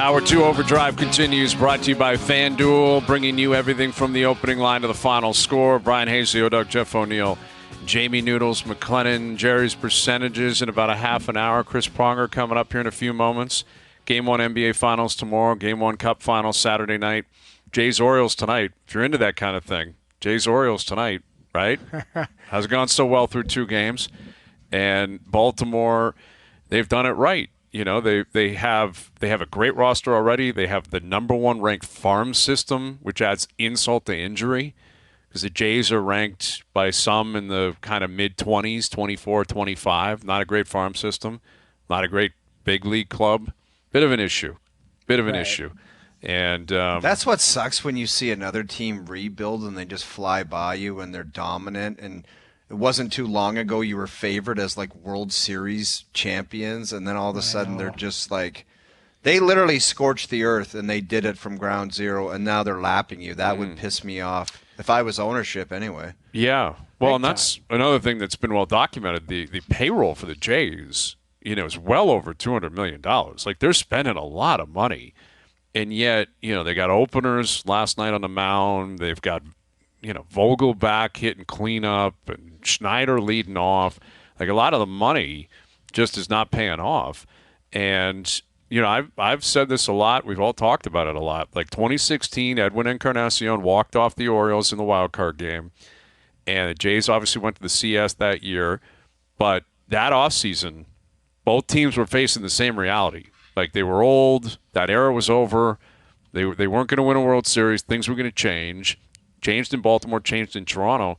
Hour 2 Overdrive continues, brought to you by FanDuel, bringing you everything from the opening line to the final score. Bryan Hayes, the O-Dog, Jeff O'Neill, Jamie Noodles, McLennan, Gerry's percentages in about a half an hour. Chris Pronger coming up here in a few moments. Game 1 NBA Finals tomorrow. Game 1 Cup Finals Saturday night. Jays Orioles tonight. If you're into that kind of thing, Jays Orioles tonight, right? Hasn't gone so well through 2 games. And Baltimore, they've done it right. You know, they have a great roster already. They have the number 1 ranked farm system, which adds insult to injury, because the Jays are ranked by some in the kind of mid-20s, 24, 25. Not a great farm system. Not a great big league club. Bit of an issue. And that's what sucks when you see another team rebuild and they just fly by you and they're dominant. And it wasn't too long ago you were favored as like World Series champions, and then all of a sudden they're just like, they literally scorched the earth and they did it from ground zero, and now they're lapping you. That would piss me off if I was ownership anyway. Yeah. Well, and that's another thing that's been well documented. The payroll for the Jays, you know, is well over $200 million. Like, they're spending a lot of money. And yet, you know, they got openers last night on the mound. They've got, you know, Vogel back hitting cleanup and Schneider leading off. Like, a lot of the money just is not paying off. And, you know, I've said this a lot. We've all talked about it a lot. Like 2016, Edwin Encarnacion walked off the Orioles in the wild card game. And the Jays obviously went to the CS that year. But that offseason, both teams were facing the same reality. Like, they were old. That era was over. They weren't going to win a World Series. Things were going to change. Changed in Baltimore, changed in Toronto.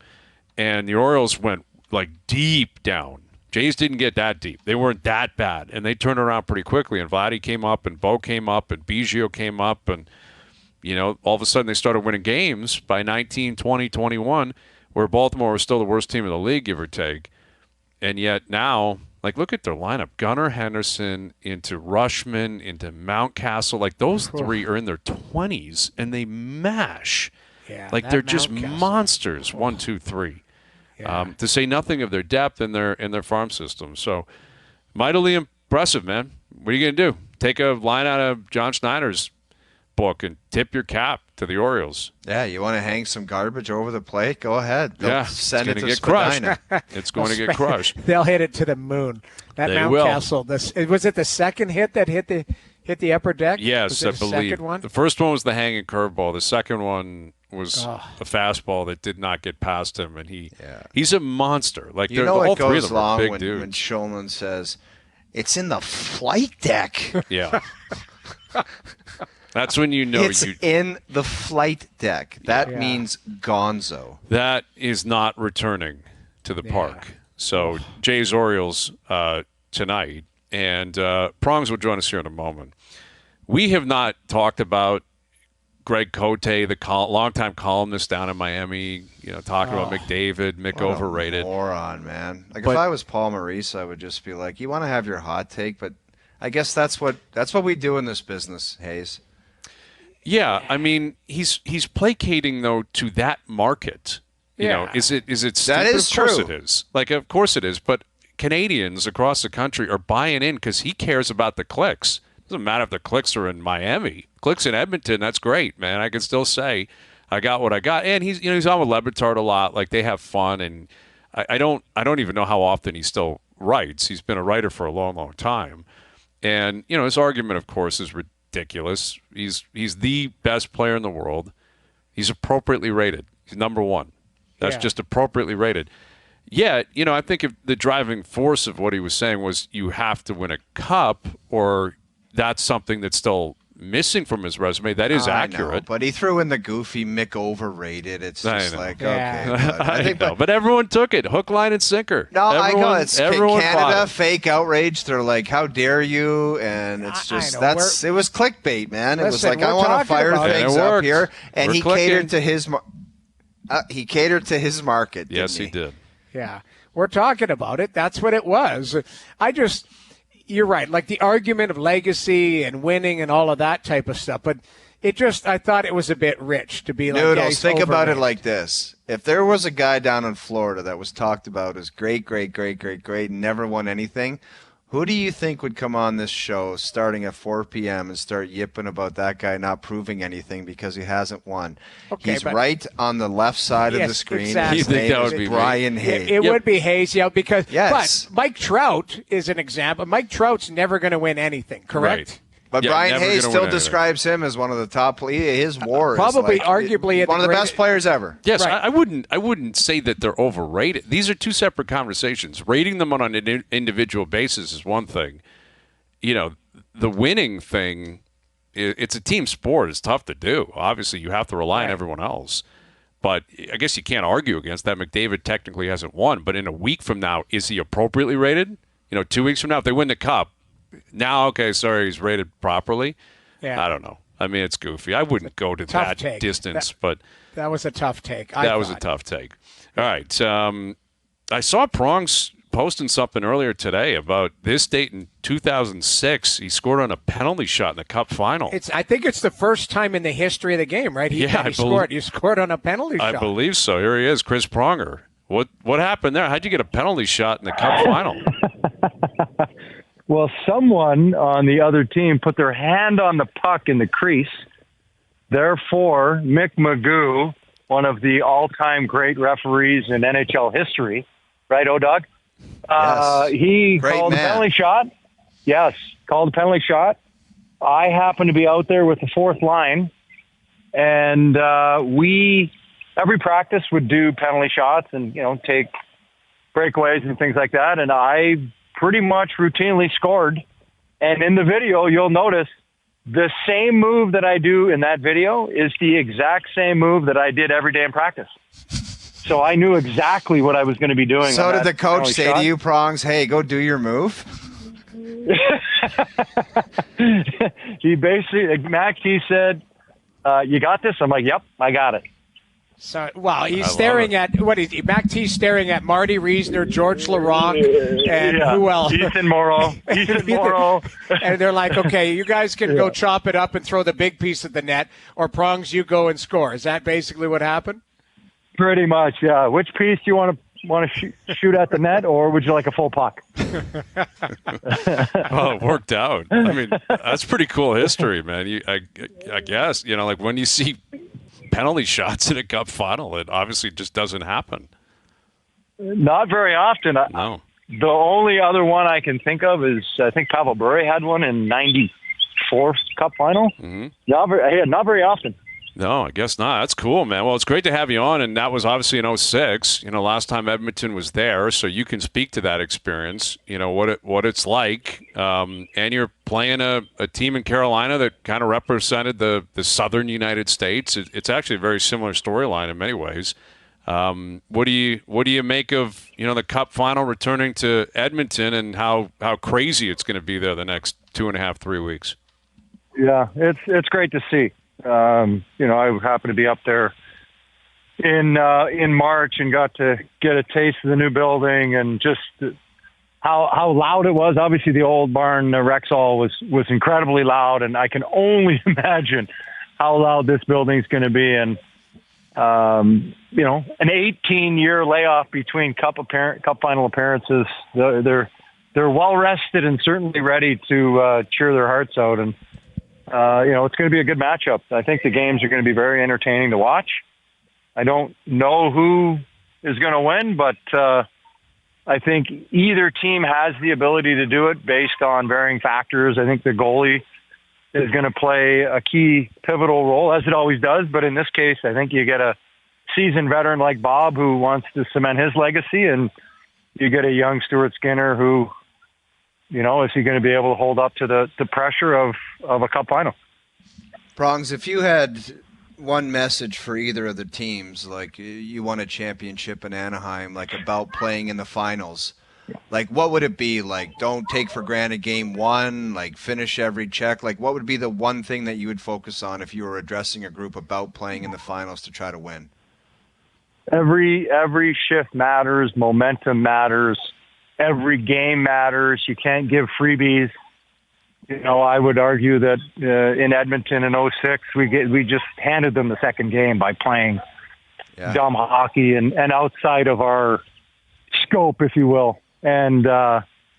And the Orioles went, like, deep down. Jays didn't get that deep. They weren't that bad. And they turned around pretty quickly. And Vladdy came up, and Bo came up, and Biggio came up. And, you know, all of a sudden they started winning games by 19, 20, 21, where Baltimore was still the worst team in the league, give or take. And yet now, like, look at their lineup. Gunnar Henderson into Rushman into Mountcastle. Like, those 3 are in their 20s, and they mash. Yeah, like, they're just monsters, 1, 2, 3. Yeah. To say nothing of their depth in their farm system. So, mightily impressive, man. What are you going to do? Take a line out of John Schneider's book and tip your cap to the Orioles. Yeah, you want to hang some garbage over the plate? Go ahead. They'll send it to get crushed. It's going to get crushed. They'll hit it to the moon. That Mountcastle. Was it the second hit that hit the upper deck? Yes, I believe. Second one? The first one was the hanging curveball. The second one was a fastball that did not get past him, and he's a monster. Like, you know, all it three of goes them are long big dudes. when Shulman says, "It's in the flight deck." Yeah. That's when you know it's in the flight deck. That means gonzo. That is not returning to the park. So Jays Orioles tonight, and Prongs will join us here in a moment. We have not talked about Greg Cote, the longtime columnist down in Miami, you know, talking about McDavid, Mick overrated. Moron, man. Like, if I was Paul Maurice, I would just be like, you want to have your hot take, but I guess that's what we do in this business, Hayes. Yeah, I mean, he's placating though to that market. You know, is it stupid? That is of course true. it is. Like, of course it is. But Canadians across the country are buying in because he cares about the clicks. Doesn't matter if the clicks are in Miami. Clicks in Edmonton, that's great, man. I can still say I got what I got. And he's on with Lebitard a lot. Like, they have fun, and I don't even know how often he still writes. He's been a writer for a long, long time. And, you know, his argument, of course, is ridiculous. He's the best player in the world. He's appropriately rated. He's number 1. That's just appropriately rated. Yet, you know, I think if the driving force of what he was saying was you have to win a cup, or that's something that's still missing from his resume. That is accurate. I know, but he threw in the goofy Mick overrated. It's just like, okay. But everyone took it. Hook, line, and sinker. No, I know. It's Canada, it. Fake outrage. They're like, how dare you? And it's just, it was clickbait, man. It was like, I want to fire things up here. And he catered to his market. Yes, he did. Yeah. We're talking about it. That's what it was. You're right. Like, the argument of legacy and winning and all of that type of stuff. But I thought it was a bit rich to be like, Noodles, think about it like this. If there was a guy down in Florida that was talked about as great, and never won anything, Who do you think would come on this show starting at 4 p.m. and start yipping about that guy not proving anything because he hasn't won? Okay, He's right on the left side of the screen. Exactly. His name is Bryan Hayes. It would be Hayes, because yes. But Mike Trout is an example. Mike Trout's never going to win anything, correct? Right. But Bryan Hayes still describes him as one of the top. His WAR probably is arguably one of the best players ever. Yes, right. I wouldn't say that they're overrated. These are two separate conversations. Rating them on an individual basis is one thing. The winning thing, it's a team sport. It's tough to do. Obviously, you have to rely on everyone else. But I guess you can't argue against that. McDavid technically hasn't won. But in a week from now, is he appropriately rated? 2 weeks from now, if they win the Cup, now, he's rated properly. Yeah. I don't know. I mean, it's goofy. I wouldn't go to that distance. But that was a tough take. That was a tough take. All right. I saw Prongs posting something earlier today about this date in 2006. He scored on a penalty shot in the Cup final. I think it's the first time in the history of the game, right? He scored. You scored on a penalty shot. I believe so. Here he is, Chris Pronger. What happened there? How'd you get a penalty shot in the Cup final? Well, someone on the other team put their hand on the puck in the crease. Therefore, Mick Magoo, one of the all-time great referees in NHL history, right, O-Dog? Yes. He called a penalty shot. Yes, called a penalty shot. I happened to be out there with the fourth line, and every practice would do penalty shots and, take breakaways and things like that, and I pretty much routinely scored. And in the video, you'll notice the same move that I do in that video is the exact same move that I did every day in practice. So I knew exactly what I was going to be doing. So did the coach say to you, Prongs, hey, go do your move? He basically, Mac, he said, you got this? I'm like, yep, I got it. So, he's staring at Mac T's staring at Marty Reisner, George Laurent, and who else? Ethan Morrow. And they're like, okay, you guys can go chop it up and throw the big piece at the net, or Prongs, you go and score. Is that basically what happened? Pretty much, yeah. Which piece do you want to shoot at the net, or would you like a full puck? Well, it worked out. I mean, that's pretty cool history, man. I guess, like when you see penalty shots in a Cup final, it obviously just doesn't happen. Not very often. No. The only other one I can think of is I think Pavel Bure had one in '94 Cup final. Mm-hmm. Not very often. No, I guess not. That's cool, man. Well, it's great to have you on, and that was obviously in 06. Last time Edmonton was there, so you can speak to that experience, what it's like. And you're playing a team in Carolina that kind of represented the southern United States. It's actually a very similar storyline in many ways. What do you make of, the Cup final returning to Edmonton and how crazy it's going to be there the next 2.5, 3 weeks? Yeah, it's great to see. I happened to be up there in March and got to get a taste of the new building and just how loud it was. Obviously, the old barn Rexall was incredibly loud, and I can only imagine how loud this building's going to be. And an 18-year layoff between Cup final appearances. They're well rested and certainly ready to cheer their hearts out. And it's going to be a good matchup. I think the games are going to be very entertaining to watch. I don't know who is going to win, but I think either team has the ability to do it based on varying factors. I think the goalie is going to play a key pivotal role, as it always does. But in this case, I think you get a seasoned veteran like Bob who wants to cement his legacy, and you get a young Stuart Skinner who, is he going to be able to hold up to the pressure of a Cup final? Prongs, if you had one message for either of the teams, like you won a championship in Anaheim, like about playing in the finals, like what would it be? Like, don't take for granted game one, like finish every check. Like, what would be the one thing that you would focus on if you were addressing a group about playing in the finals to try to win? Every shift matters. Momentum matters. Every game matters. You can't give freebies. I would argue that in Edmonton in 06, we just handed them the second game by playing dumb hockey and outside of our scope, if you will. And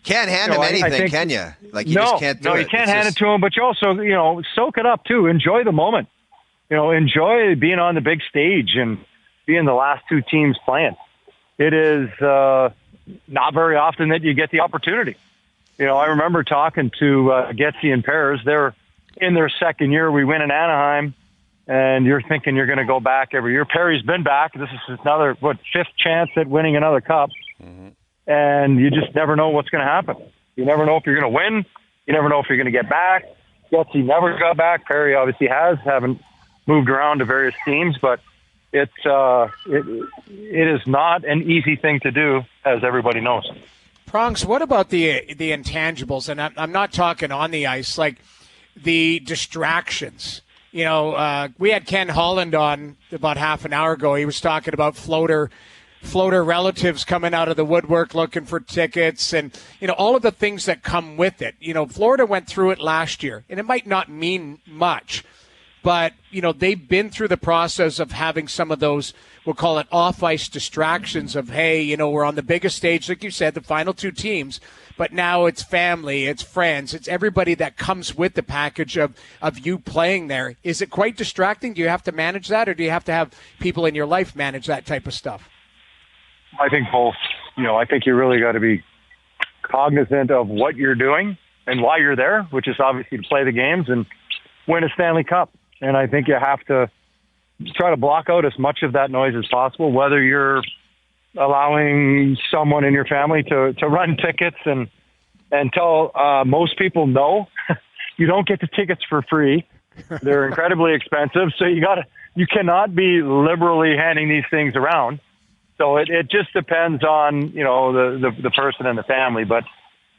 Can't hand him anything, can you? Like, you just can't do it. No, you can't hand it to him, but you also, soak it up, too. Enjoy the moment. Enjoy being on the big stage and being the last two teams playing. It is not very often that you get the opportunity. I remember talking to Getzy and Pears. They're in their second year. We win in Anaheim, and you're thinking you're going to go back every year. Perry's been back. This is another, fifth chance at winning another cup. Mm-hmm. And you just never know what's going to happen. You never know if you're going to win. You never know if you're going to get back. Getzy never got back. Perry obviously haven't moved around to various teams, but it is not an easy thing to do, as everybody knows. Prongs, what about the intangibles? And I'm not talking on the ice, like the distractions. We had Ken Holland on about half an hour ago. He was talking about floater relatives coming out of the woodwork looking for tickets and, all of the things that come with it. Florida went through it last year, and it might not mean much, but, they've been through the process of having some of those, we'll call it off-ice distractions of, hey, we're on the biggest stage, like you said, the final two teams, but now it's family, it's friends, it's everybody that comes with the package of you playing there. Is it quite distracting? Do you have to manage that, or do you have to have people in your life manage that type of stuff? I think both. I think you really got to be cognizant of what you're doing and why you're there, which is obviously to play the games and win a Stanley Cup. And I think you have to try to block out as much of that noise as possible, whether you're allowing someone in your family to run tickets and tell most people no, you don't get the tickets for free. They're incredibly expensive. So you cannot be liberally handing these things around. So it just depends on, the person and the family. But,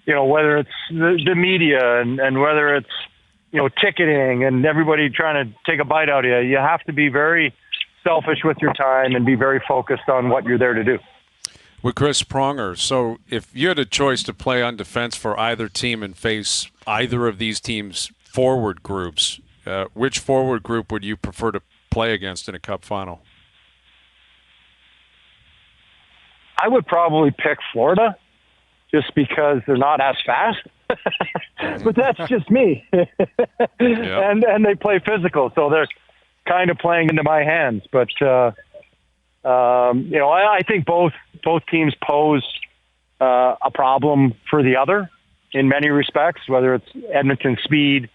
whether it's the media and whether it's, ticketing and everybody trying to take a bite out of you, you have to be very selfish with your time and be very focused on what you're there to do. With Chris Pronger, so if you had a choice to play on defense for either team and face either of these teams' forward groups, which forward group would you prefer to play against in a Cup final? I would probably pick Florida just because they're not as fast. But that's just me. And they play physical, so they're kind of playing into my hands. But, I think both teams pose a problem for the other in many respects, whether it's Edmonton's speed,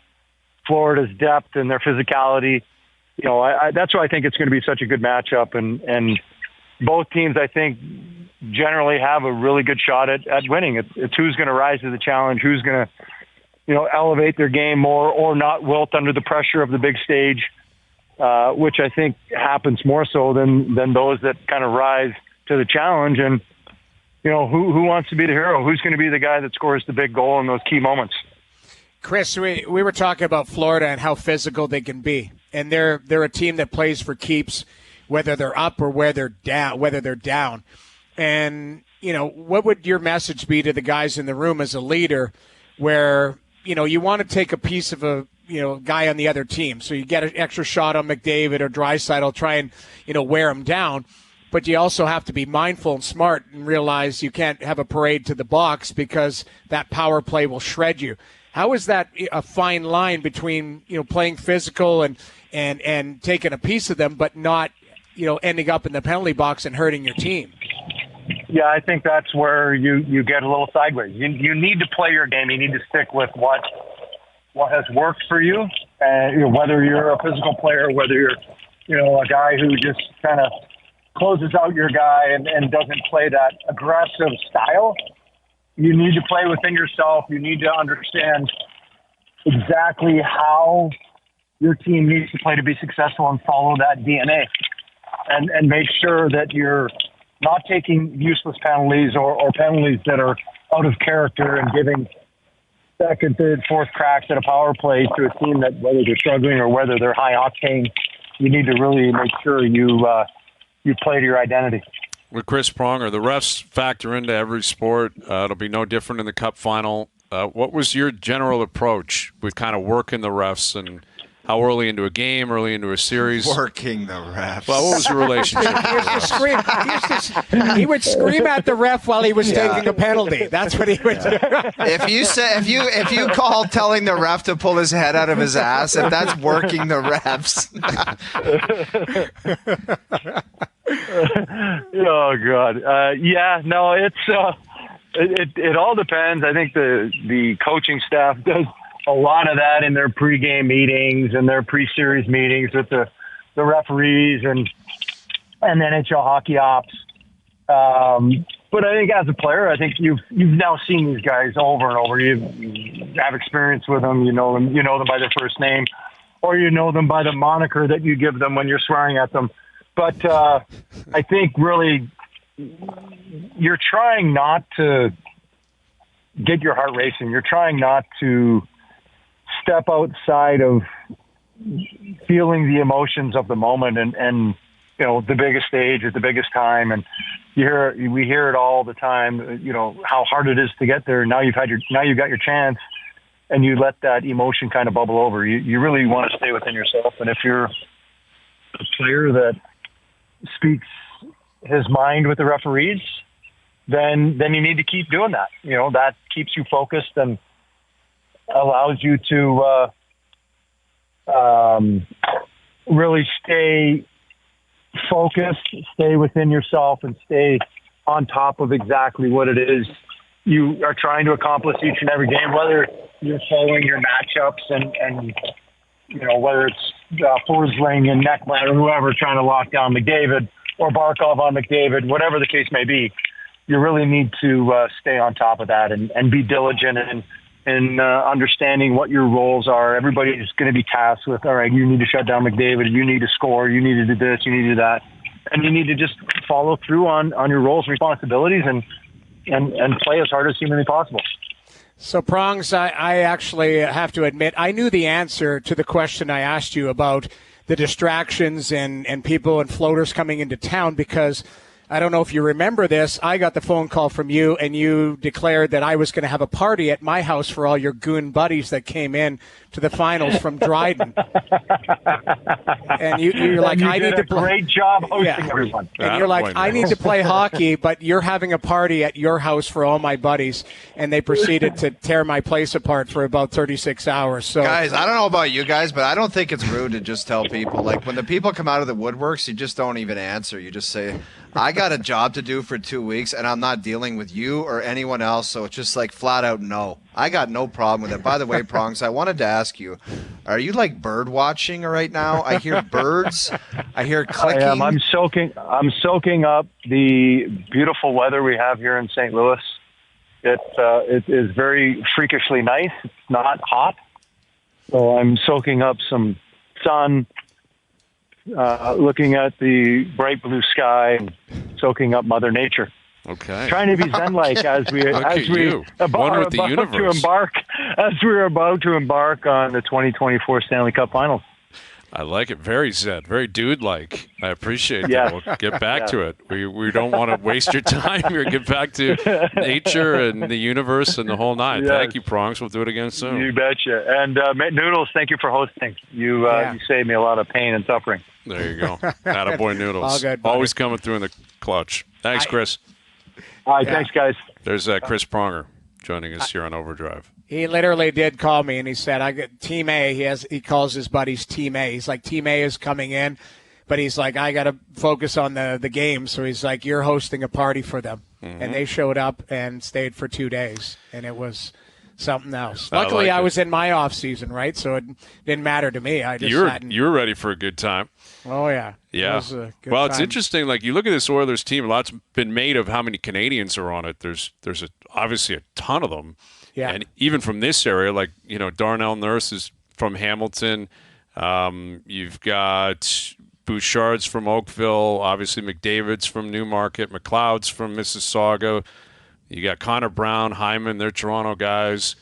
Florida's depth, and their physicality. That's why I think it's going to be such a good matchup. And both teams, I think, generally have a really good shot at winning. It's who's going to rise to the challenge, who's going to, elevate their game more or not wilt under the pressure of the big stage, which I think happens more so than those that kind of rise to the challenge. And, who wants to be the hero? Who's going to be the guy that scores the big goal in those key moments? Chris, we were talking about Florida and how physical they can be. And they're a team that plays for keeps, whether they're up or whether they're down. And, what would your message be to the guys in the room as a leader where, you want to take a piece of a, guy on the other team. So you get an extra shot on McDavid or Draisaitl, try and, wear him down. But you also have to be mindful and smart and realize you can't have a parade to the box because that power play will shred you. How is that a fine line between, playing physical and taking a piece of them, but not, ending up in the penalty box and hurting your team? Yeah, I think that's where you get a little sideways. You need to play your game. You need to stick with what has worked for you. Whether you're a physical player, whether you're, a guy who just kind of closes out your guy and doesn't play that aggressive style. You need to play within yourself. You need to understand exactly how your team needs to play to be successful and follow that DNA. And make sure that you're not taking useless penalties or penalties that are out of character and giving second, third, fourth cracks at a power play to a team that, whether they're struggling or whether they're high octane, you need to really make sure you play to your identity. With Chris Pronger, the refs factor into every sport. It'll be no different in the Cup final. What was your general approach with kind of working the refs and how early into a game, early into a series. Working the refs. Well, what was your relationship? He would scream at the ref while he was taking a penalty. That's what he would do. If you call telling the ref to pull his head out of his ass, if that's working the refs. Oh God. It all depends. I think the coaching staff does a lot of that in their pregame meetings and their pre-series meetings with the referees and NHL hockey ops. But I think as a player, I think you've now seen these guys over and over. You have experience with them. You know them by their first name, or you know them by the moniker that you give them when you're swearing at them. But I think really you're trying not to get your heart racing. You're trying not to step outside of feeling the emotions of the moment and the biggest stage at the biggest time. And we hear it all the time, how hard it is to get there. Now you've got your chance, and you let that emotion kind of bubble over. You really want to stay within yourself. And if you're a player that speaks his mind with the referees, then you need to keep doing that. That keeps you focused and allows you to really stay focused, stay within yourself, and stay on top of exactly what it is you are trying to accomplish each and every game, whether you're following your matchups and whether it's Forsling and Neckland or whoever trying to lock down McDavid or Barkov on McDavid, whatever the case may be. You really need to stay on top of that and be diligent and understanding what your roles are. Everybody's going to be tasked with, all right, you need to shut down McDavid, you need to score, you need to do this, you need to do that. And you need to just follow through on your roles and responsibilities and play as hard as humanly possible. So, Prongs, I actually have to admit, I knew the answer to the question I asked you about the distractions and people and floaters coming into town, because I don't know if you remember this. I got the phone call from you, and you declared that I was going to have a party at my house for all your goon buddies that came in to the finals from Dryden. And you're like, you I did need to play. Great job hosting everyone. And you're like, I need to play hockey, but you're having a party at your house for all my buddies. And they proceeded to tear my place apart for about 36 hours. So, guys, I don't know about you guys, but I don't think it's rude to just tell people. Like, when the people come out of the woodworks, you just don't even answer. You just say, I got a job to do for 2 weeks, and I'm not dealing with you or anyone else, so it's just like flat out no. I got no problem with it. By the way, Prongs, I wanted to ask you, are you like bird watching right now? I hear birds. I hear clicking. I am. I'm soaking up the beautiful weather we have here in St. Louis. It is very freakishly nice. It's not hot. So I'm soaking up some sun, looking at the bright blue sky, and soaking up Mother Nature. Okay. Trying to be zen-like as we we're about to embark on the 2024 Stanley Cup Finals. I like it. Very zen, very dude-like. I appreciate that. Yes. We'll get back to it. We don't want to waste your time here. Get back to nature and the universe and the whole nine. Yes. Thank you, Prongs. We'll do it again soon. You betcha. And Noodles, thank you for hosting. You saved me a lot of pain and suffering. There you go. Attaboy Noodles. All good, buddy. Always coming through in the clutch. Thanks, Chris. All right, thanks, guys. There's Chris Pronger joining us here on OverDrive. he literally did call me, and he said, "I got Team A." He calls his buddies Team A. He's like, Team A is coming in, but he's like, I got to focus on the game. So he's like, you're hosting a party for them. Mm-hmm. And they showed up and stayed for 2 days, and it was something else. Luckily, I was in my off season, right? So it didn't matter to me. I just you were ready for a good time. Oh yeah, yeah. Well, it's interesting. Like you look at this Oilers team, a lot's been made of how many Canadians are on it. There's obviously a ton of them. Yeah. And even from this area, like Darnell Nurse is from Hamilton. You've got Bouchard's from Oakville. Obviously, McDavid's from Newmarket. McLeod's from Mississauga. You got Connor Brown, Hyman. They're Toronto guys.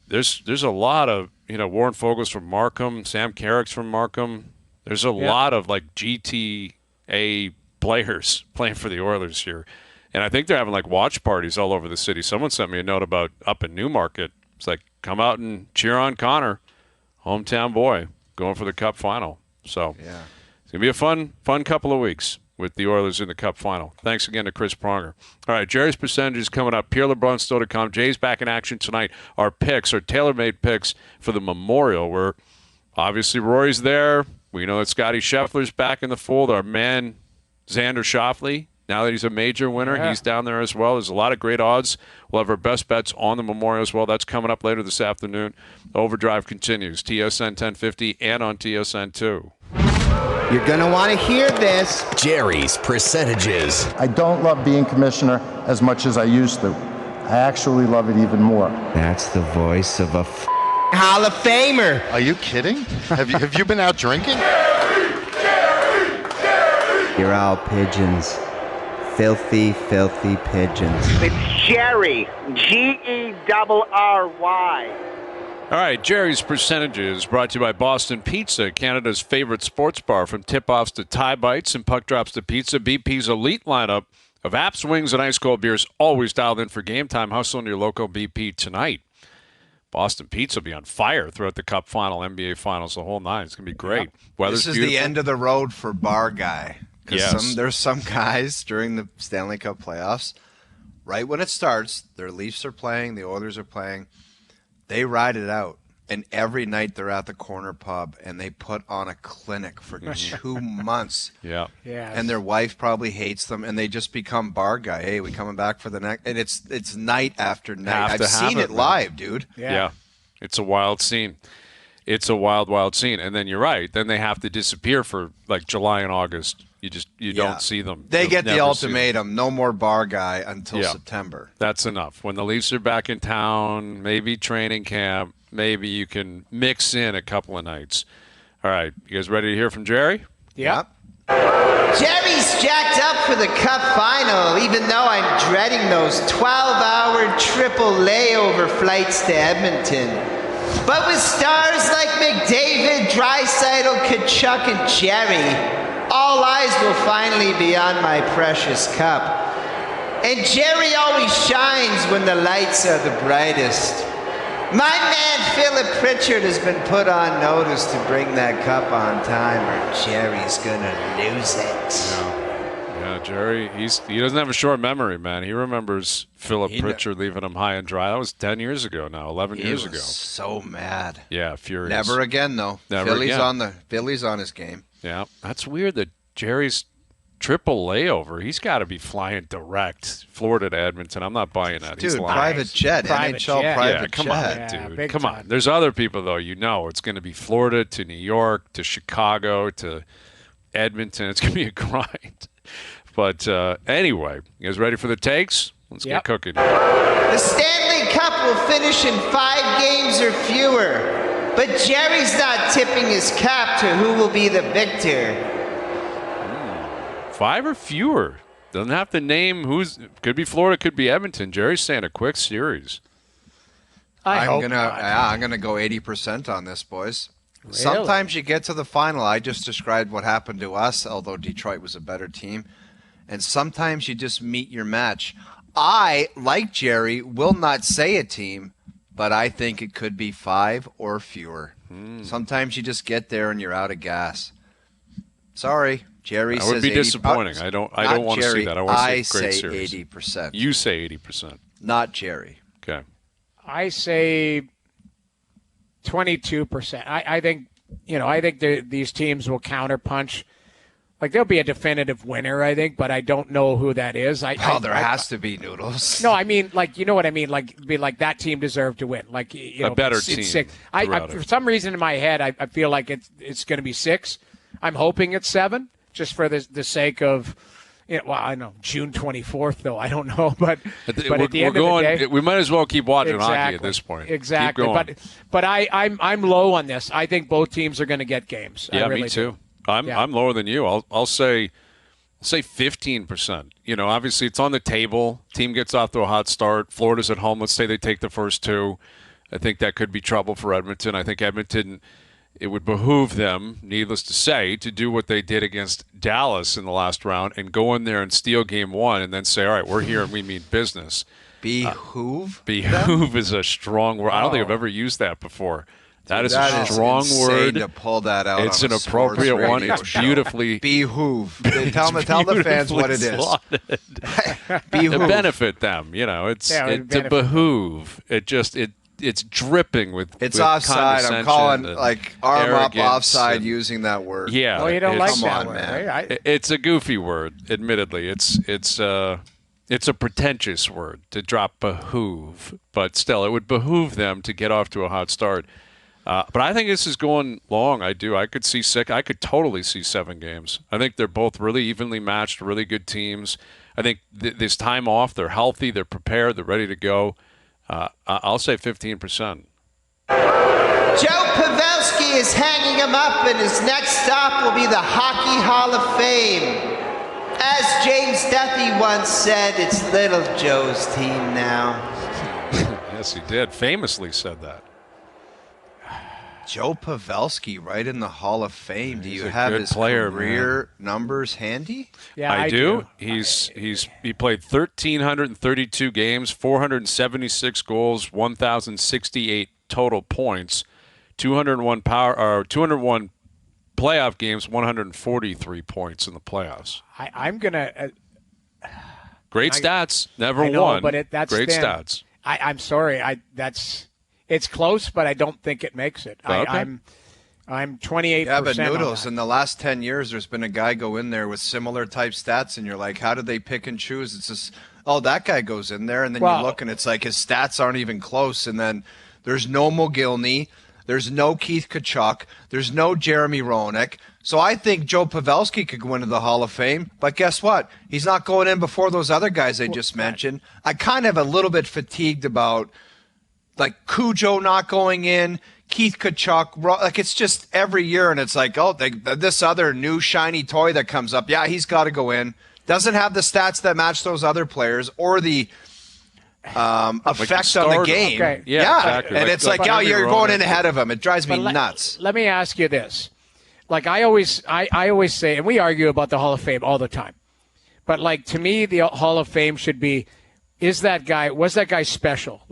There's a lot of Warren Fogel's from Markham. Sam Carrick's from Markham. There's a lot of like GTA players playing for the Oilers here. And I think they're having like watch parties all over the city. Someone sent me a note about up in Newmarket. It's like, come out and cheer on Connor, hometown boy. going for the Cup final. So Yeah. it's going to be a fun couple of weeks with the Oilers in the Cup final. Thanks again to Chris Pronger. All right, Jerry's percentages coming up. Pierre LeBrun still to come. Jay's back in action tonight. Our picks, our tailor-made picks for the Memorial, where obviously Rory's there. We know that Scotty Scheffler's back in the fold. Our man, Xander Schauffele, now that he's a major winner, he's down there as well. There's a lot of great odds. We'll have our best bets on the Memorial as well. That's coming up later this afternoon. Overdrive continues. TSN 1050 and on TSN 2. You're going to want to hear this. Jerry's percentages. I don't love being commissioner as much as I used to. I actually love it even more. That's the voice of a Hall of Famer. Are you kidding? Have you been out drinking? You're all pigeons. Filthy, filthy pigeons. It's Gerry. Gerry. All right, Jerry's percentages brought to you by Boston Pizza, Canada's favorite sports bar. From tip-offs to tie bites and puck drops to pizza, BP's elite lineup of apps, wings, and ice-cold beers always dialed in for game time. Hustle in your local BP tonight. Boston Pizza will be on fire throughout the Cup final, NBA Finals, the whole nine. It's going to be great. Weather's This is beautiful. the end of the road for bar guy. Yes. There's some guys during the Stanley Cup playoffs, right when it starts, their Leafs are playing, the Oilers are playing, they ride it out. And every night they're at the corner pub and they put on a clinic for 2 months. Yeah. And their wife probably hates them and they just become bar guy. Hey, we coming back for the next, and it's night after night. Have to I've seen have it man. live, dude. Yeah. It's a wild scene. It's a wild, wild scene. And then you're right. Then they have to disappear for like July and August. You don't see them. They You'll get the never see them. ultimatum, no more bar guy until September. That's enough. When the Leafs are back in town, maybe training camp, maybe you can mix in a couple of nights. All right. You guys ready to hear from Gerry? Yep. Jerry's jacked up for the Cup final, even though I'm dreading those 12-hour triple layover flights to Edmonton. But with stars like McDavid, Draisaitl, Kachuk, and Gerry, all eyes will finally be on my precious Cup. And Gerry always shines when the lights are the brightest. My man Philip Pritchard has been put on notice to bring that Cup on time or Jerry's gonna lose it. Yeah, Gerry, he doesn't have a short memory, man. He remembers Philip Pritchard leaving him high and dry. That was 10 years ago now, 11 years ago. So mad. Yeah, furious. Never again, though. Never again. Philly's on his game. Yeah, that's weird that Jerry's triple layover. He's got to be flying direct Florida to Edmonton. I'm not buying that. He's Dude, lying. private jet, Private NHL jet. private Yeah, come jet. on, dude. big Come time. on. There's other people, though. It's going to be Florida to New York to Chicago to Edmonton. It's going to be a grind. But anyway, you guys ready for the takes? Let's get cooking. The Stanley Cup will finish in 5 games or fewer. But Jerry's not tipping his cap to who will be the victor. 5 or fewer. Doesn't have to name who's. Could be Florida, could be Edmonton. Jerry's saying a quick series. I'm gonna go 80% on this, boys. Really? Sometimes you get to the final. I just described what happened to us, although Detroit was a better team. And sometimes you just meet your match. I, like Gerry, will not say a team, but I think it could be 5 or fewer. Sometimes you just get there and you're out of gas. Sorry, Gerry says That would be 80 disappointing. I don't want to see that. I want to see a great series. 80%. You say 80%. Not Gerry. Okay. I say 22%. I think, these teams will counterpunch. Like, there'll be a definitive winner, I think, but I don't know who that is. There has to be, Noodles. No, I mean, like, you know what I mean? Like, be like that team deserved to win. Like, A better team It's 6. throughout For it. some reason in my head, I feel like it's going to be 6. I'm hoping it's 7, just for the sake of, I know June 24th though. I don't know, but at the end of the day, we might as well keep watching hockey at this point. Exactly. Keep going. But I'm low on this. I think both teams are going to get games. Yeah, I really me too. do. I'm lower than you. I'll say 15%. Obviously it's on the table. Team gets off to a hot start. Florida's at home. Let's say they take the first 2. I think that could be trouble for Edmonton. I think Edmonton, it would behoove them, needless to say, to do what they did against Dallas in the last round and go in there and steal game 1 and then say, all right, we're here and we mean business. Behoove? Behoove is a strong word. I don't think I've ever used that before. That is a That is strong insane word. to pull that out. It's on an a appropriate sports one. radio It's show. beautifully Behoove. Tell the fans what it is. To benefit them, it's to behoove. It's dripping with. It's with offside. I'm calling and arm up arrogance offside and- using that word. Yeah, Well, you don't like it's- that on, word, man. right? It's a goofy word, admittedly. It's a pretentious word to drop behoove, but still, it would behoove them to get off to a hot start. But I think this is going long. I do. I could see I could totally see 7 games. I think they're both really evenly matched, really good teams. I think this time off, they're healthy, they're prepared, they're ready to go. I'll say 15%. Joe Pavelski is hanging him up, and his next stop will be the Hockey Hall of Fame. As James Duthie once said, it's little Joe's team now. Yes, he did. Famously said that. Joe Pavelski, right in the Hall of Fame. Do He's you a have good his player, career numbers handy? Yeah, I do. He played 1,332 games, 476 goals, 1,068 total points, 201 playoff games, 143 points in the playoffs. I'm gonna. Great stats. Never I know, won. but that's great then. stats. I'm sorry. It's close, but I don't think it makes it. Okay. I'm 28%. Yeah, but on Noodles, that. in the last 10 years, there's been a guy go in there with similar type stats, and you're like, how do they pick and choose? It's just, that guy goes in there, and then you look, and it's like his stats aren't even close, and then there's no Mogilny, there's no Keith Tkachuk, there's no Jeremy Roenick. So I think Joe Pavelski could go into the Hall of Fame, but guess what? He's not going in before those other guys I just mentioned. I kind of a little bit fatigued about Cujo not going in, Keith Tkachuk, it's just every year, and it's like, this other new shiny toy that comes up, yeah, he's got to go in. Doesn't have the stats that match those other players or the effect on the game. Okay. Yeah, exactly. And it's like, you're going in ahead of him. It drives me nuts. Let me ask you this. I always say, and we argue about the Hall of Fame all the time, but to me, the Hall of Fame should be, was that guy special?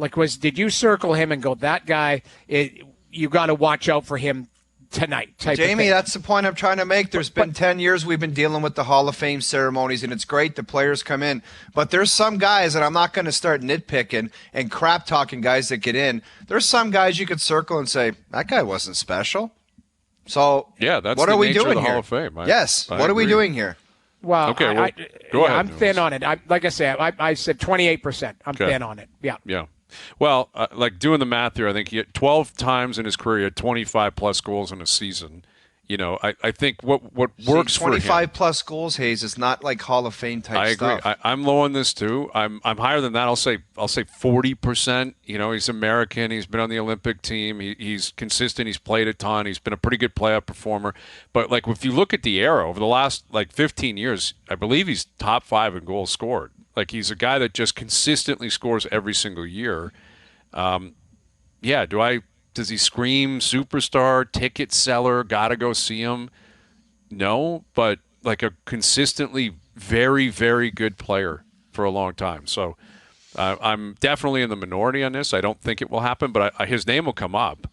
Did you circle him and go, that guy, you got to watch out for him tonight? Jamie, that's the point I'm trying to make. There's been 10 years we've been dealing with the Hall of Fame ceremonies, and it's great the players come in. But there's some guys, and I'm not going to start nitpicking and crap-talking guys that get in. There's some guys you could circle and say, that guy wasn't special. So yeah, that's what the are we nature doing of the here? Hall of Fame. What are we doing here? Well, okay, go ahead. I'm thin on it. Like I said, I said 28%. I'm thin on it. Yeah. Yeah. Well, doing the math here, I think he had 12 times in his career, he had 25-plus goals in a season. I think what works for him. 25-plus goals, Hayes, is not Hall of Fame type I agree. stuff. I'm low on this too. I'm higher than that. I'll say 40%. He's American. He's been on the Olympic team. He's consistent. He's played a ton. He's been a pretty good playoff performer. But if you look at the era over the last 15 years, I believe he's top 5 in goals scored. He's a guy that just consistently scores every single year. Does he scream superstar, ticket seller, gotta go see him? No, but a consistently very, very good player for a long time. So I'm definitely in the minority on this. I don't think it will happen, but his name will come up.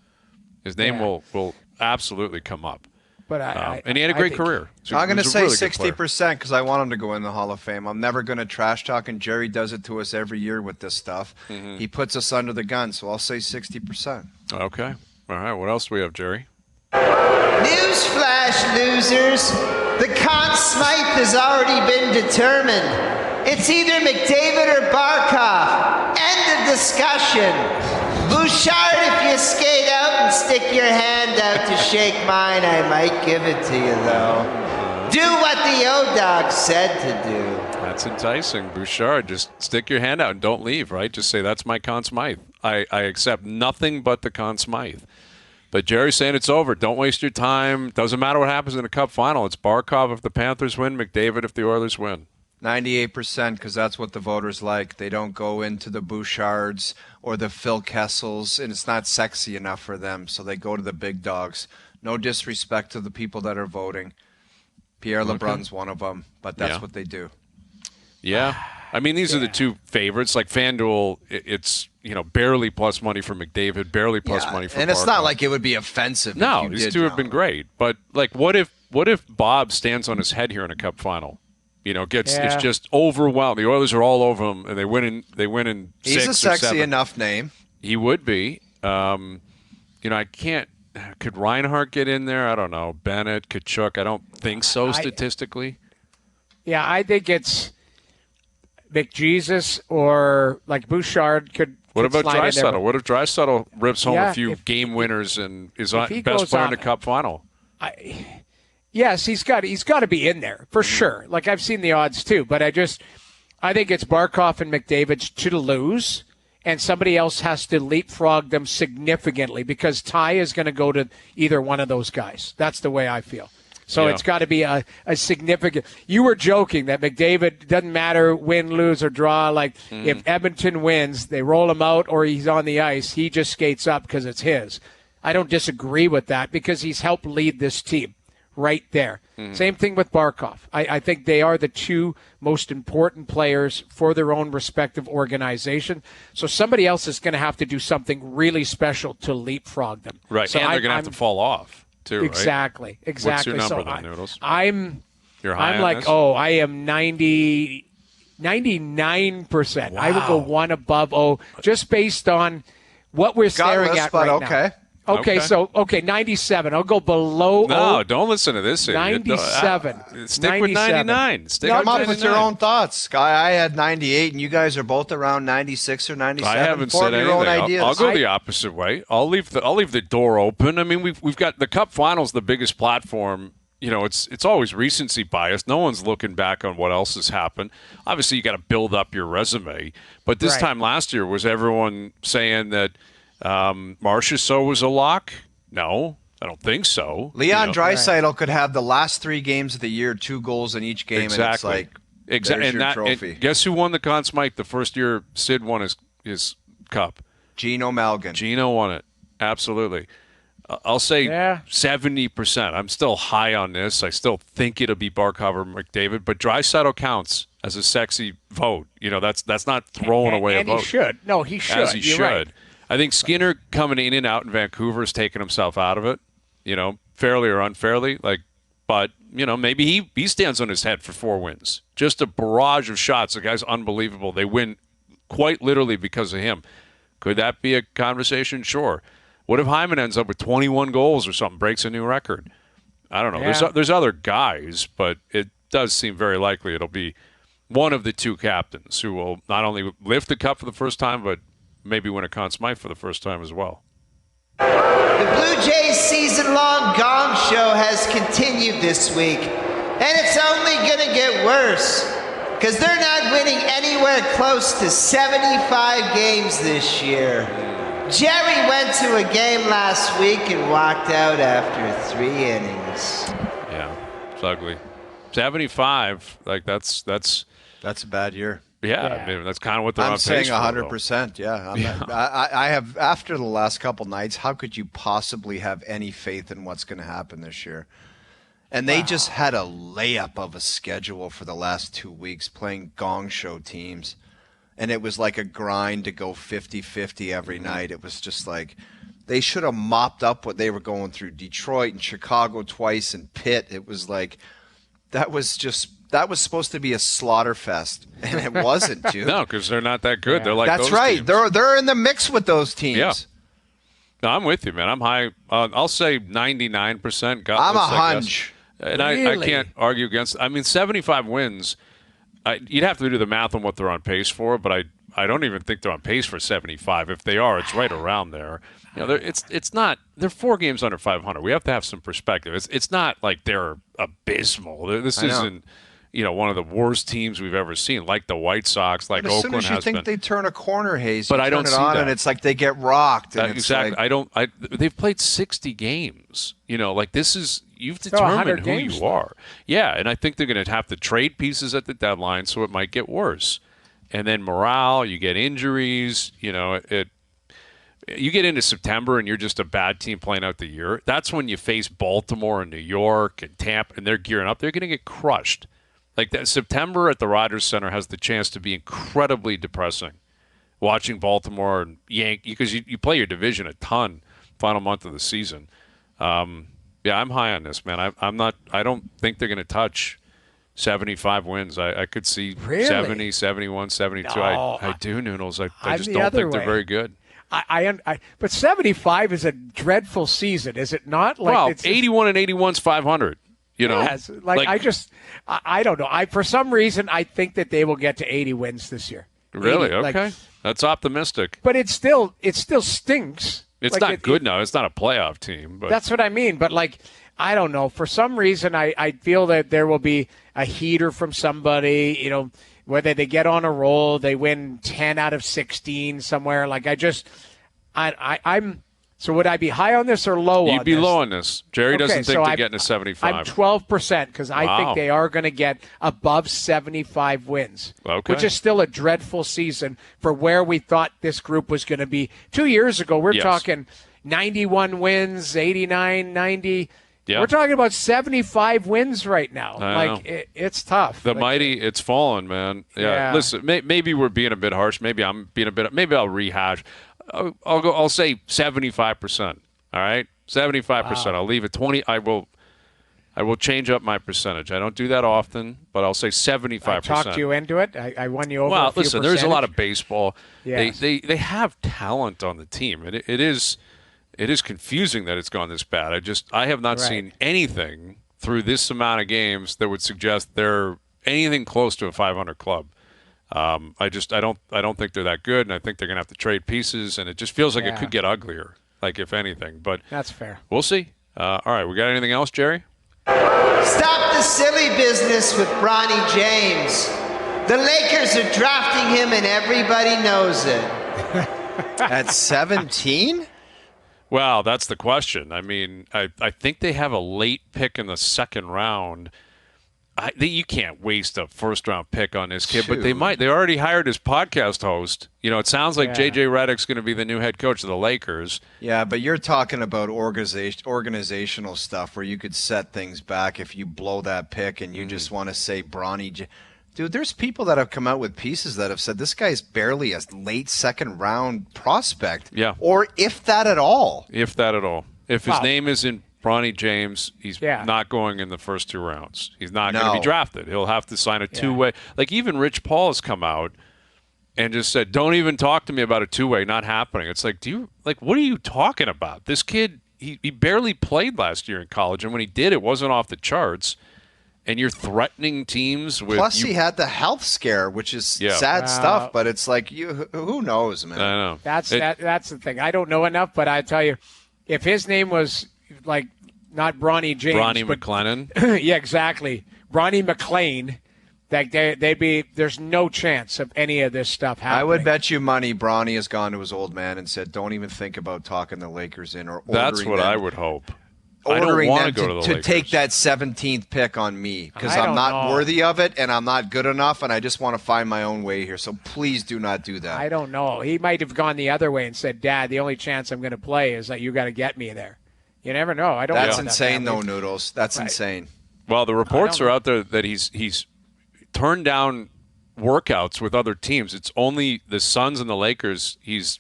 His name will absolutely come up. But and he had a great career. So I'm going to say really 60% because I want him to go in the Hall of Fame. I'm never going to trash talk, and Gerry does it to us every year with this stuff. Mm-hmm. He puts us under the gun, so I'll say 60%. Okay. All right. What else do we have, Gerry? Newsflash, losers. The Conn Smythe has already been determined. It's either McDavid or Barkov. End of discussion. Bouchard, if you skate out and stick your hand out to shake mine, I might give it to you, though. Do what the O-Dog said to do. That's enticing. Bouchard, just stick your hand out and don't leave, right? Just say, that's my Conn Smythe. I accept nothing but the Conn Smythe. But Gerry's saying it's over. Don't waste your time. Doesn't matter what happens in a Cup final. It's Barkov if the Panthers win, McDavid if the Oilers win. 98% because that's what the voters like. They don't go into the Bouchards or the Phil Kessels, and it's not sexy enough for them, so they go to the big dogs. No disrespect to the people that are voting. Pierre LeBrun's one of them, but that's what they do. Yeah. I mean, these are the two favorites. Like FanDuel, it's barely plus money for McDavid, barely plus money for and it's not Barkov. like it would be offensive. No, if you these did, two have been great. But like, what if Bob stands on his head here in a Cup final? It's just overwhelmed. The Oilers are all over him, and they win in He's 6 a or sexy 7. enough name. He would be. I can't. Could Reinhart get in there? I don't know. Bennett, Kachuk. I don't think so statistically. Yeah, I think it's McJesus or like Bouchard could. What about slide in there. Draisaitl? What if Draisaitl rips home a few if- game winners and is if he best goes player in on the Cup final? Yes, he's got to be in there for sure. Like I've seen the odds too, but I think it's Barkov and McDavid to lose, and somebody else has to leapfrog them significantly because Ty is going to go to either one of those guys. That's the way I feel. So it's got to be a significant. You were joking that McDavid doesn't matter win, lose, or draw. Like if Edmonton wins, they roll him out or he's on the ice, he just skates up because it's his. I don't disagree with that because he's helped lead this team. Right there. Same thing with Barkov. I think they are the two most important players for their own respective organization. So somebody else is going to have to do something really special to leapfrog them. Right, so and they're going to have to fall off, too, exactly, right? Exactly. What's your So number then, Noodles? You're high I'm on like, this? I am 99%. Wow. I would go one above just based on what we're staring at right now. Okay, so 97. I'll go below. No, don't listen to this. 97. Stick with 99. Come up with your own thoughts, Guy. I had 98, and you guys are both around 96 or 97. I haven't Form said your own anything. ideas. I'll go the opposite way. I'll leave the door open. I mean, we've got the Cup Finals, the biggest platform. It's always recency bias. No one's looking back on what else has happened. Obviously, you got to build up your resume. But this time last year, was everyone saying that Marchessault was a lock? No, I don't think so. Leon Draisaitl could have the last 3 games of the year, 2 goals in each game, and it's like, there's your trophy. And guess who won the Conn Smythe the first year Sid won his cup? Gino Malgin. Gino won it. Absolutely. I'll say 70%. I'm still high on this. I still think it'll be Barkov or McDavid, but Draisaitl counts as a sexy vote. That's not throwing away a vote. And he should. No, he should. As he You're should. right. I think Skinner coming in and out in Vancouver has taken himself out of it, fairly or unfairly. But maybe he stands on his head for 4 wins. Just a barrage of shots. The guy's unbelievable. They win quite literally because of him. Could that be a conversation? Sure. What if Hyman ends up with 21 goals or something, breaks a new record? I don't know. Yeah. There's other guys, but it does seem very likely it'll be one of the 2 captains who will not only lift the cup for the first time, but maybe win a Conn Smythe for the first time as well. The Blue Jays season-long gong show has continued this week, and it's only going to get worse because they're not winning anywhere close to 75 games this year. Gerry went to a game last week and walked out after 3 innings. Yeah, it's ugly. 75, that's a bad year. Yeah, I mean, that's kind of what they're on I'm pace saying for, 100%. Yeah, I have. After the last couple nights, how could you possibly have any faith in what's going to happen this year? And they just had a layup of a schedule for the last 2 weeks, playing gong show teams, and it was like a grind to go 50-50 every night. It was just like they should have mopped up what they were going through. Detroit and Chicago twice, and Pitt. It was like that was supposed to be a slaughter fest, and it wasn't, dude. No, because they're not that good. They're like that's those right. teams. They're in the mix with those teams. Yeah. No, I'm with you, man. I'm high. I'll say 99%. I'm a hunch. And Really? I can't argue against. I mean, 75 wins. You'd have to do the math on what they're on pace for, but I don't even think they're on pace for 75. If they are, it's right around there. It's not. They're 4 games under 500. We have to have some perspective. It's not like they're abysmal. This isn't one of the worst teams we've ever seen, like the White Sox, like But as Oakland soon as you has think been. they turn a corner, Hayes, But you I turn don't it see on that. and it's like they get rocked. And it's Exactly. like, They've played 60 games. This is you've 100 determined who games, you are. Yeah, and I think they're going to have to trade pieces at the deadline, so it might get worse. And then morale, you get injuries. You get into September and you're just a bad team playing out the year. That's when you face Baltimore and New York and Tampa, and they're gearing up. They're going to get crushed. Like that September at the Rogers Center has the chance to be incredibly depressing. Watching Baltimore and because you play your division a ton final month of the season. I'm high on this, man. I'm not. I don't think they're going to touch 75 wins. I could see Really? 70, 71, 72. No, I do, Noodles. I I'm just the don't other think they're way. very good. But 75 is a dreadful season, is it not? Like, Well, it's 81 and 81's 500. You know, yes, I don't know. For some reason, I think that they will get to 80 wins this year. Really? 80, Okay. That's optimistic. But it still stinks. It's not good now. It's not a playoff team. But That's what I mean. But, I don't know. For some reason, I feel that there will be a heater from somebody, whether they get on a roll, they win 10 out of 16 somewhere. I'm – so would I be high on this or low on this? You'd be low on this. Jerry doesn't think they're getting to 75. I'm 12% because I think they are going to get above 75 wins, which is still a dreadful season for where we thought this group was going to be. 2 years ago, we're talking 91 wins, 89, 90. Yeah. We're talking about 75 wins right now. It's tough. The mighty, it's fallen, man. Yeah. Listen, maybe we're being a bit harsh. Maybe I'm being a bit. Maybe I'll rehash. I'll say 75%. All right, 75%. Wow. I'll leave it 20. I will change up my percentage. I don't do that often, but I'll say 75%. I talked you into it. I won you over. Well, a few listen, percentage. there's a lot of baseball. Yes. They have talent on the team, and it is confusing that it's gone this bad. I have not seen anything through this amount of games that would suggest they're anything close to a 500 club. I don't think they're that good, and I think they're going to have to trade pieces, and it just feels like it could get uglier, if anything. But that's fair. We'll see. All right, we got anything else, Jerry? Stop the silly business with Bronny James. The Lakers are drafting him, and everybody knows it. At 17? Well, that's the question. I mean, I think they have a late pick in the second round. You can't waste a first-round pick on this kid, but they might. They already hired his podcast host. It sounds like J.J. Redick's going to be the new head coach of the Lakers. Yeah, but you're talking about organizational stuff where you could set things back if you blow that pick and you just want to say Bronny. Dude, there's people that have come out with pieces that have said this guy's barely a late second-round prospect. Yeah. Or if that at all. If that at all. If his name is in Bronny James, he's not going in the first 2 rounds. He's not going to be drafted. He'll have to sign a two-way. Even Rich Paul has come out and just said, "Don't even talk to me about a two-way. Not happening." It's like, what are you talking about? This kid, he barely played last year in college, and when he did, it wasn't off the charts. And you're threatening teams with. Plus, he had the health scare, which is sad stuff. But it's like who knows, man? I know. That's the thing. I don't know enough, but I tell you, if his name was not Bronny James, Bronny McLennan. Yeah, exactly. Bronny McLean. There's no chance of any of this stuff happening. I would bet you money Bronny has gone to his old man and said, "Don't even think about talking the Lakers in or ordering That's what them. I would hope. Ordering I don't want them to go to the Lakers. take that 17th pick on me because I I'm don't not know. worthy of it and I'm not good enough and I just want to find my own way here. So please do not do that." I don't know. He might have gone the other way and said, "Dad, the only chance I'm going to play is that you got to get me there." You never know. I don't. That's know insane, that though, Noodles. That's insane. Well, the reports are out there that he's turned down workouts with other teams. It's only the Suns and the Lakers he's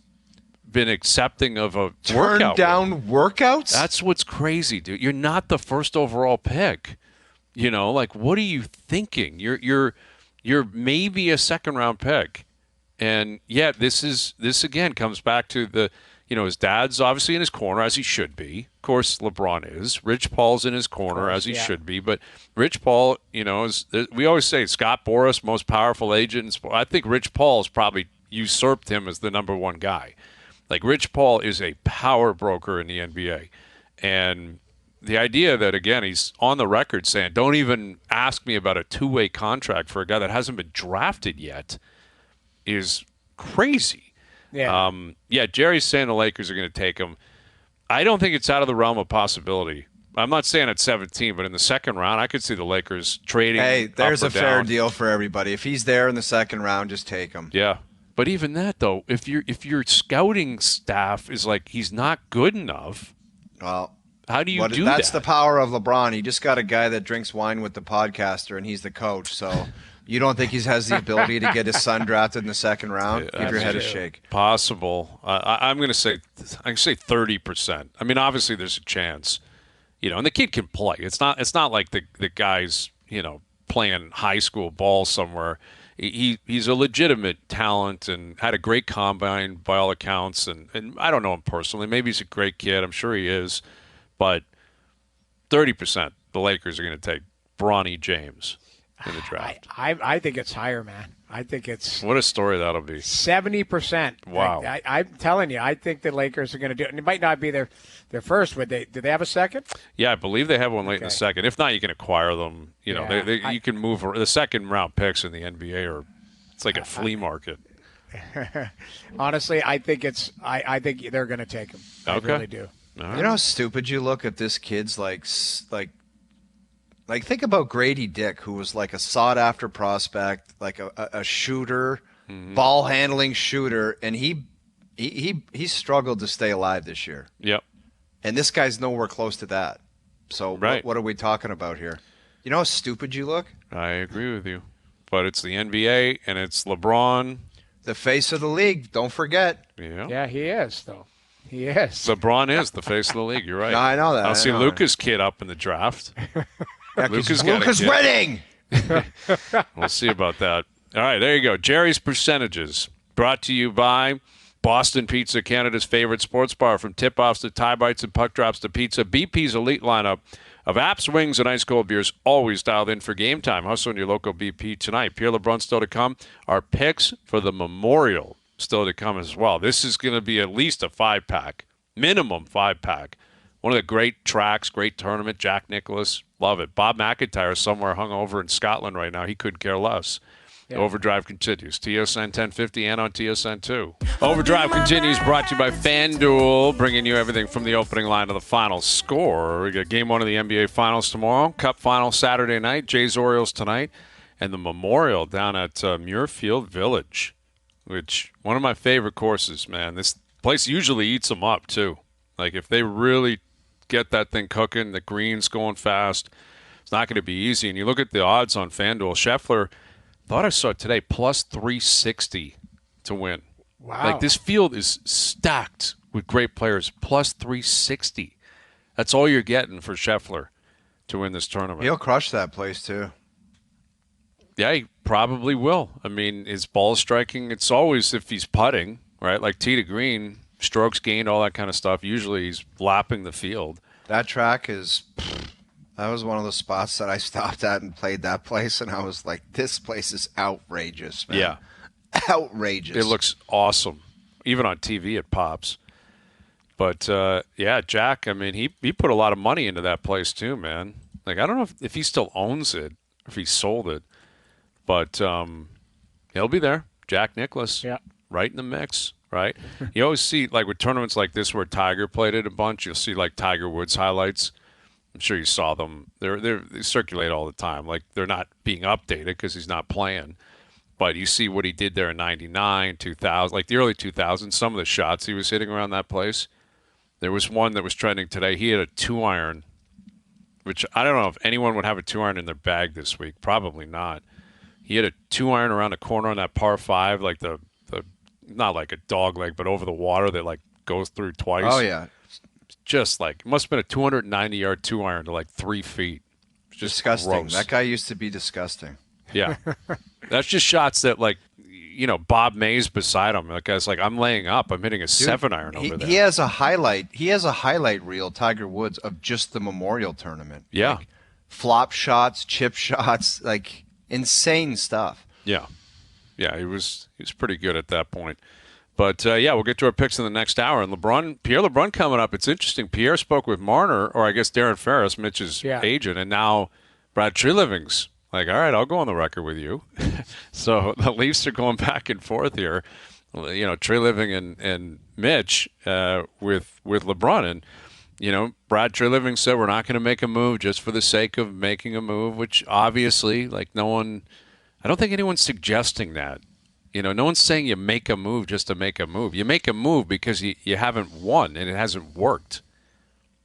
been accepting of a workout. Turned down workouts? That's what's crazy, dude. You're not the first overall pick. What are you thinking? You're maybe a second round pick. And yet this again comes back to the his dad's obviously in his corner, as he should be. Of course, LeBron is. Rich Paul's in his corner, as he should be. But Rich Paul, we always say Scott Boras, most powerful agent in sport. I think Rich Paul's probably usurped him as the number one guy. Rich Paul is a power broker in the NBA. And the idea that, again, he's on the record saying, "Don't even ask me about a two-way contract for a guy that hasn't been drafted yet," is crazy. Yeah. Jerry's saying the Lakers are going to take him. I don't think it's out of the realm of possibility. I'm not saying at 17, but in the second round, I could see the Lakers trading. Hey, there's a fair down. deal for everybody. If he's there in the second round, just take him. Yeah. But even that, though, if your scouting staff is like, he's not good enough, well, How do you do That's that? the power of LeBron. He just got a guy that drinks wine with the podcaster, and he's the coach. So you don't think he has the ability to get his son drafted in the second round? Give your head a shake. Possible. I'm going to say 30%. I mean, obviously there's a chance, and the kid can play. It's not like the guy's, playing high school ball somewhere. He's a legitimate talent and had a great combine by all accounts. And I don't know him personally. Maybe he's a great kid. I'm sure he is. But 30%, the Lakers are going to take Bronny James in the draft. I think it's higher, man. I think it's what a story that'll be. 70%. Wow. I'm telling you, I think the Lakers are going to do it. And it might not be their first. Do they have a second? Yeah, I believe they have one late in the second. If not, you can acquire them. You can move the second round picks in the NBA, it's like a flea market. Honestly, I think I think they're going to take him. I really do. Right. You know how stupid you look at this kid's like think about Grady Dick, who was like a sought-after prospect, like a shooter, ball-handling shooter, and he struggled to stay alive this year. Yep. And this guy's nowhere close to that. So what are we talking about here? You know how stupid you look? I agree with you. But it's the NBA, and it's LeBron. The face of the league, don't forget. Yeah, he is, though. He is. LeBron is the face of the league. You're right. No, I know that. I'll see Luka's kid up in the draft. Luka's winning. We'll see about that. All right, there you go. Gerry's Percentages, brought to you by Boston Pizza, Canada's favorite sports bar. From tip-offs to tie bites and puck drops to pizza, BP's elite lineup of apps, wings, and ice-cold beers always dialed in for game time. Hustle in your local BP tonight. Pierre LeBrun still to come. Our picks for the Memorial still to come as well. This is going to be at least a 5-pack, minimum 5-pack. One of the great tracks, great tournament, Jack Nicklaus. Love it. Bob McIntyre somewhere hung over in Scotland right now. He couldn't care less. Yeah. Overdrive continues. TSN 1050 and on TSN 2. Overdrive continues, brought to you by FanDuel, bringing you everything from the opening line to the final score. We got game 1 of the NBA Finals tomorrow, Cup Final Saturday night, Jays Orioles tonight, and the Memorial down at Muirfield Village, which one of my favorite courses, man. This place usually eats them up, too. Like, if they really get that thing cooking, the greens going fast, it's not going to be easy. And you look at the odds on FanDuel. Scheffler, thought I saw it today, plus 360 to win. Wow. Like, this field is stacked with great players, plus 360. That's all you're getting for Scheffler to win this tournament. He'll crush that place, too. Yeah, he probably will. I mean, his ball striking, it's always if he's putting, right? Like tee to green, strokes gained, all that kind of stuff. Usually he's lapping the field. That track that was one of the spots that I stopped at and played that place, and I was like, this place is outrageous, man. Yeah. Outrageous. It looks awesome. Even on TV it pops. But, Jack, I mean, he put a lot of money into that place too, man. Like, I don't know if he still owns it, if he sold it. But he'll be there. Jack Nicklaus, right in the mix. Right? You always see, like, with tournaments like this where Tiger played it a bunch, you'll see, like, Tiger Woods highlights. I'm sure you saw them. They circulate all the time. Like, they're not being updated because he's not playing. But you see what he did there in 99, 2000, like the early 2000s, some of the shots he was hitting around that place. There was one that was trending today. He had a 2-iron, which I don't know if anyone would have a 2-iron in their bag this week. Probably not. He had a 2-iron around the corner on that par 5, like the not like a dog leg, but over the water that like goes through twice. Oh yeah, just like it must have been a 290-yard 2-iron to like 3 feet. Just disgusting. Gross. That guy used to be disgusting. Yeah, that's just shots that like Bob Mays beside him. That guy's like, I'm laying up. I'm hitting a 7-iron over there. He has a highlight reel, Tiger Woods, of just the Memorial Tournament. Yeah, like, flop shots, chip shots, like insane stuff. Yeah. Yeah, he was pretty good at that point. But, we'll get to our picks in the next hour. And Pierre LeBrun coming up. It's interesting. Pierre spoke with Marner, or I guess Darren Ferris, Mitch's agent, and now Brad Treliving's like, all right, I'll go on the record with you. So the Leafs are going back and forth here. Treliving and Mitch with LeBrun. And, Brad Treliving said we're not going to make a move just for the sake of making a move, which obviously, like, no one – I don't think anyone's suggesting that. No one's saying you make a move just to make a move. You make a move because you haven't won and it hasn't worked.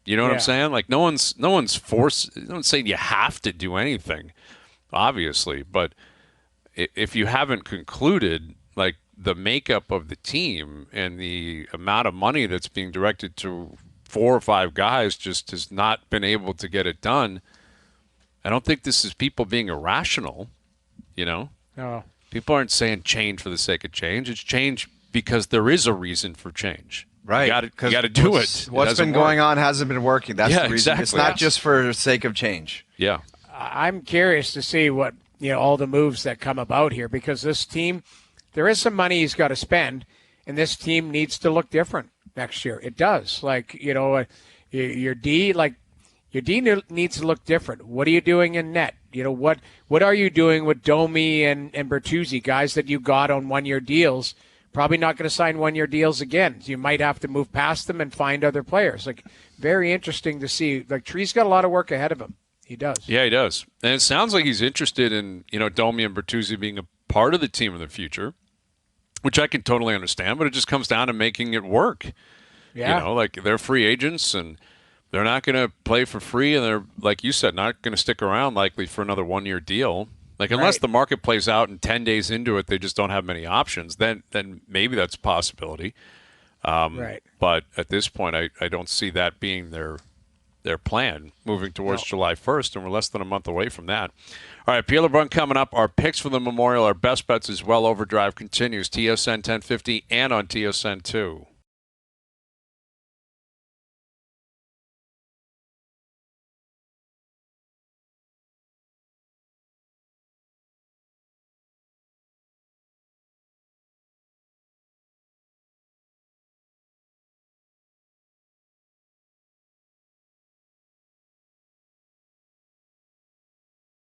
You know what I'm saying? Like no one's forced. No one's saying you have to do anything, obviously. But if you haven't concluded like the makeup of the team and the amount of money that's being directed to 4 or 5 guys just has not been able to get it done. I don't think this is people being irrational. You know, No. people aren't saying change for the sake of change. It's change because there is a reason for change. Right. You got to do it. What's been going on hasn't been working. That's the reason. Exactly. It's not just for the sake of change. Yeah. I'm curious to see what, all the moves that come about here, because this team, there is some money he's got to spend, and this team needs to look different next year. It does. Like, your D needs to look different. What are you doing in net? What are you doing with Domi and Bertuzzi, guys that you got on 1-year deals? Probably not going to sign 1-year deals again. You might have to move past them and find other players. Like, very interesting to see. Like, Tree's got a lot of work ahead of him. He does. Yeah, he does. And it sounds like he's interested in, Domi and Bertuzzi being a part of the team in the future, which I can totally understand, but it just comes down to making it work. Yeah. Like they're free agents and they're not going to play for free, and they're, like you said, not going to stick around likely for another 1-year deal. Like, unless the market plays out and 10 days into it, they just don't have many options, then maybe that's a possibility. Right. But at this point, I don't see that being their plan moving towards July 1st, and we're less than a month away from that. All right, Pierre LeBrun coming up. Our picks for the Memorial, our best bets as well. OverDrive continues, TSN 1050 and on TSN 2.